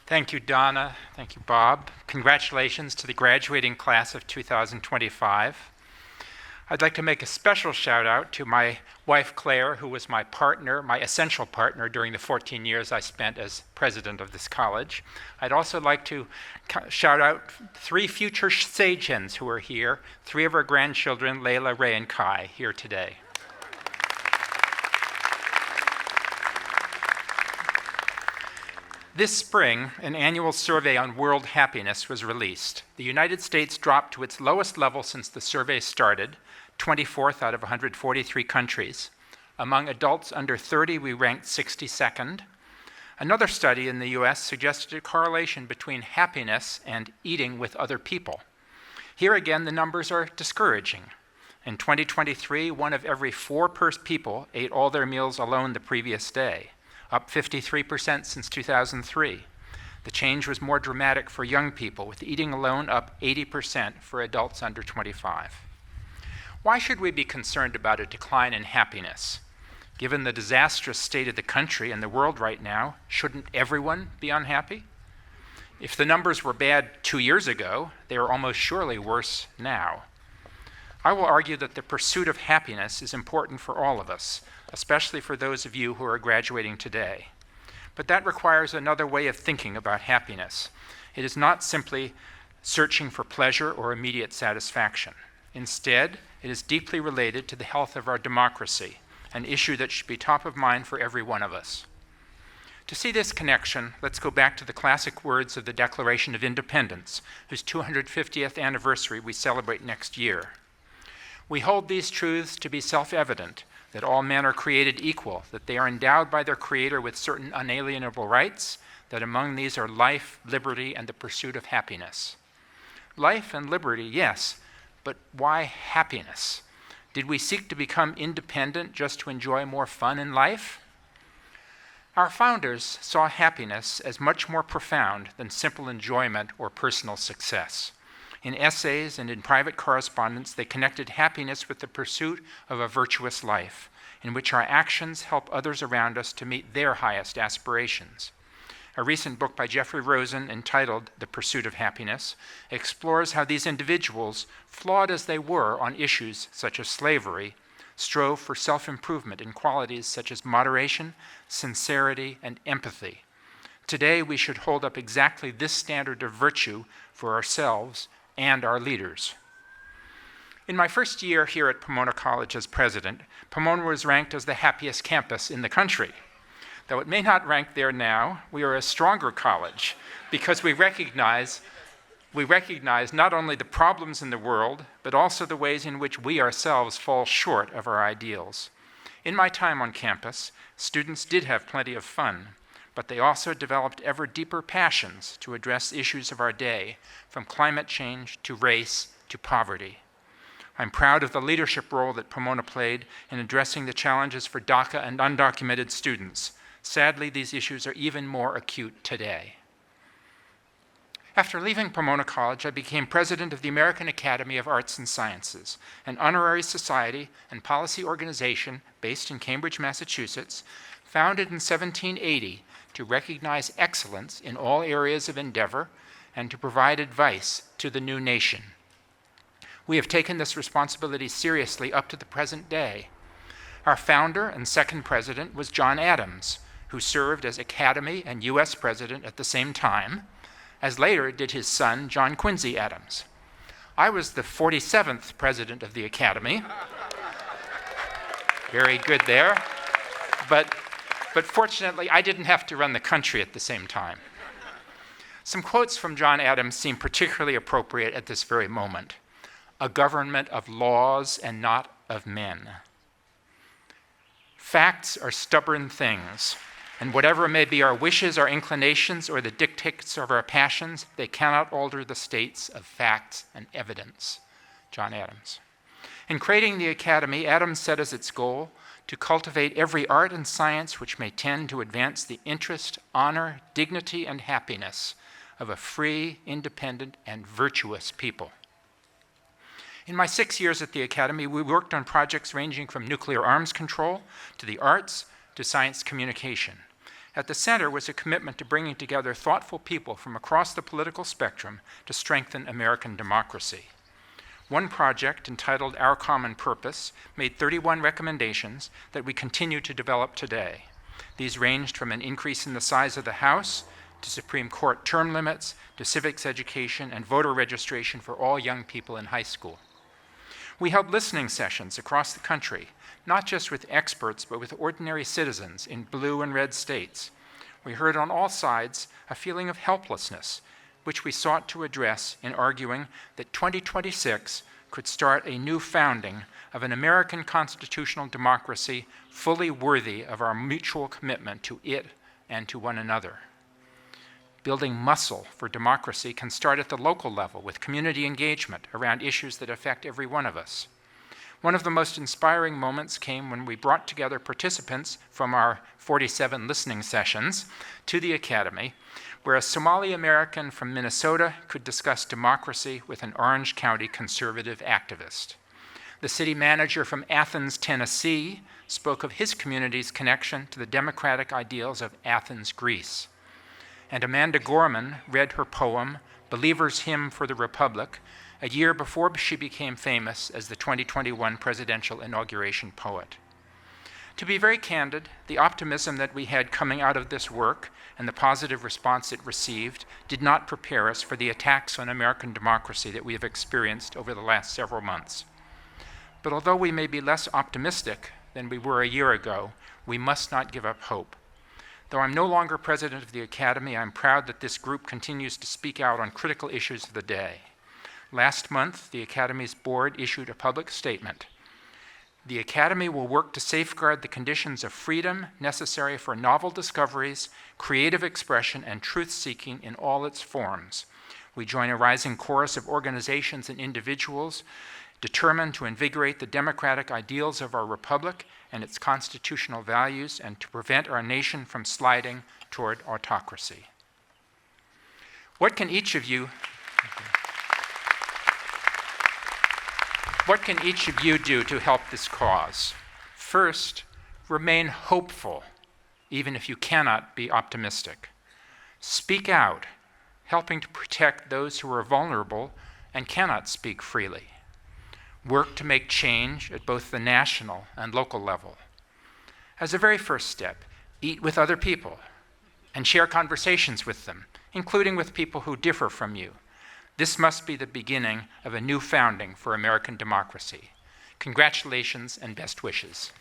Thank you, Donna. Thank you, Bob. Congratulations to the graduating class of 2025. I'd like to make a special shout out to my wife, Claire, who was my partner, my essential partner during the 14 years I spent as president of this college. I'd also like to shout out 3 future sage hens who are here, 3 of our grandchildren, Layla, Ray, and Kai, here today. This spring, an annual survey on world happiness was released. The United States dropped to its lowest level since the survey started, 24th out of 143 countries. Among adults under 30, we ranked 62nd. Another study in the US suggested a correlation between happiness and eating with other people. Here again, the numbers are discouraging. In 2023, 1 of every 4 people ate all their meals alone the previous day, up 53% since 2003. The change was more dramatic for young people, with eating alone up 80% for adults under 25. Why should we be concerned about a decline in happiness? Given the disastrous state of the country and the world right now, shouldn't everyone be unhappy? If the numbers were bad 2 years ago, they are almost surely worse now. I will argue that the pursuit of happiness is important for all of us, especially for those of you who are graduating today. But that requires another way of thinking about happiness. It is not simply searching for pleasure or immediate satisfaction. Instead, it is deeply related to the health of our democracy, an issue that should be top of mind for every one of us. To see this connection, let's go back to the classic words of the Declaration of Independence, whose 250th anniversary we celebrate next year. We hold these truths to be self-evident, that all men are created equal, that they are endowed by their Creator with certain unalienable rights, that among these are life, liberty, and the pursuit of happiness. Life and liberty, yes, but why happiness? Did we seek to become independent just to enjoy more fun in life? Our founders saw happiness as much more profound than simple enjoyment or personal success. In essays and in private correspondence, they connected happiness with the pursuit of a virtuous life, in which our actions help others around us to meet their highest aspirations. A recent book by Jeffrey Rosen, entitled The Pursuit of Happiness, explores how these individuals, flawed as they were on issues such as slavery, strove for self-improvement in qualities such as moderation, sincerity, and empathy. Today, we should hold up exactly this standard of virtue for ourselves and our leaders. In my first year here at Pomona College as president, Pomona was ranked as the happiest campus in the country. Though it may not rank there now, we are a stronger college because we recognize not only the problems in the world, but also the ways in which we ourselves fall short of our ideals. In my time on campus, students did have plenty of fun, but they also developed ever deeper passions to address issues of our day, from climate change to race to poverty. I'm proud of the leadership role that Pomona played in addressing the challenges for DACA and undocumented students. Sadly, these issues are even more acute today. After leaving Pomona College, I became president of the American Academy of Arts and Sciences, an honorary society and policy organization based in Cambridge, Massachusetts, founded in 1780 to recognize excellence in all areas of endeavor and to provide advice to the new nation. We have taken this responsibility seriously up to the present day. Our founder and second president was John Adams, who served as Academy and U.S. president at the same time, as later did his son, John Quincy Adams. I was the 47th president of the Academy. Very good there. But fortunately, I didn't have to run the country at the same time. Some quotes from John Adams seem particularly appropriate at this very moment. A government of laws and not of men. Facts are stubborn things, and whatever may be our wishes, our inclinations, or the dictates of our passions, they cannot alter the states of facts and evidence. John Adams. In creating the Academy, Adams set as its goal to cultivate every art and science which may tend to advance the interest, honor, dignity, and happiness of a free, independent, and virtuous people. In my 6 years at the Academy, we worked on projects ranging from nuclear arms control to the arts to science communication. At the center was a commitment to bringing together thoughtful people from across the political spectrum to strengthen American democracy. One project, entitled Our Common Purpose, made 31 recommendations that we continue to develop today. These ranged from an increase in the size of the House, to Supreme Court term limits, to civics education and voter registration for all young people in high school. We held listening sessions across the country, not just with experts, but with ordinary citizens in blue and red states. We heard on all sides a feeling of helplessness, which we sought to address in arguing that 2026 could start a new founding of an American constitutional democracy fully worthy of our mutual commitment to it and to one another. Building muscle for democracy can start at the local level with community engagement around issues that affect every one of us. One of the most inspiring moments came when we brought together participants from our 47 listening sessions to the Academy, where a Somali American from Minnesota could discuss democracy with an Orange County conservative activist. The city manager from Athens, Tennessee, spoke of his community's connection to the democratic ideals of Athens, Greece. And Amanda Gorman read her poem, Believer's Hymn for the Republic, a year before she became famous as the 2021 presidential inauguration poet. To be very candid, the optimism that we had coming out of this work and the positive response it received did not prepare us for the attacks on American democracy that we have experienced over the last several months. But although we may be less optimistic than we were a year ago, we must not give up hope. Though I'm no longer president of the Academy, I'm proud that this group continues to speak out on critical issues of the day. Last month, the Academy's board issued a public statement. The Academy will work to safeguard the conditions of freedom necessary for novel discoveries, creative expression, and truth-seeking in all its forms. We join a rising chorus of organizations and individuals determined to invigorate the democratic ideals of our republic and its constitutional values and to prevent our nation from sliding toward autocracy. What can each of you do to help this cause? First, remain hopeful, even if you cannot be optimistic. Speak out, helping to protect those who are vulnerable and cannot speak freely. Work to make change at both the national and local level. As a very first step, eat with other people and share conversations with them, including with people who differ from you. This must be the beginning of a new founding for American democracy. Congratulations and best wishes.